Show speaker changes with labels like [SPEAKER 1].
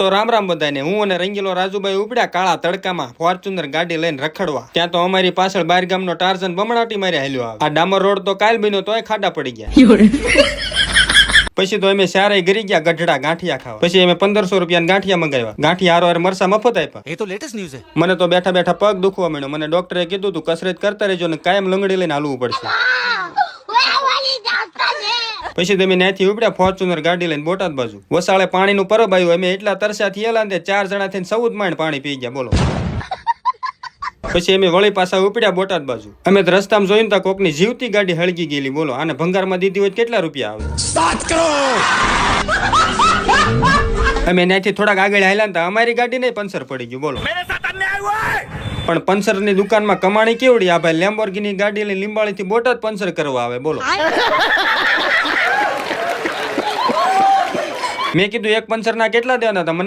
[SPEAKER 1] તો રામ રામ બધાને. હું અને રંગીલો રાજુભાઈ ઉપડ્યા કાળા તડકામાં ફોર્ચ્યુનર ગાડી લઈને રખડવા. ત્યાં તો અમારી પાછળ બાર ગામનો ટાર્ઝન બમણાટી મારી હાલ્યો આવે. આ ડામર રોડ તો કાલ બન્યો તોય ખાડા પડી ગયા. પછી તો અમે સારે ગરી ગયા ગઢડા ગાંઠિયા ખાવા. પછી અમે 1500 રૂપિયા ગાંઠિયા મંગાવ્યા. ગાંઠિયા હારો મરસા મફત આપ્યા.
[SPEAKER 2] એ તો લેટેસ્ટ ન્યૂઝ છે.
[SPEAKER 1] મને તો બેઠા બેઠા પગ દુખવા માંડ્યો. મને ડોક્ટરે કીધું તું કસરત કરતા રહેજો ને કાયમ લંગડી લઈને હાલવું પડશે. પછી તમે ત્યાંથી ઉપડ્યા ફોર્ચ્યુનર ગાડી લઈને બોટાદ બાજુ. વસાળે પાણીનું પરબ આવ્યું. અમે એટલા તરસ્યા થયેલા ને 4 જણા થઈને 14 માંડ પાણી પી ગયા. બોલો. પછી અમે વળી પાછા ઉપડ્યા બોટાદ બાજુ. અમે તો રસ્તામાં જોઈને તા કોકની જીવતી ગાડી હળગી ગયેલી. બોલો, આને ભંગારમાં દીધી હોય કેટલા રૂપિયા આવે?
[SPEAKER 2] 7 કરોડ.
[SPEAKER 1] અમે ત્યાંથી થોડાક આગળ હાલ્યા તા અમારી ગાડી નહીં પંચર પડી ગયું. બોલો. પણ પંચરની દુકાનમાં કમાણી કેવડી? આ ભાઈ લેમ્બોર્ગિની ગાડી લઈને લીંબાળીથી બોટાદ પંચર કરવા આવે. બોલો. મેં કીધું એક પંચરના કેટલા દેવાના હતા?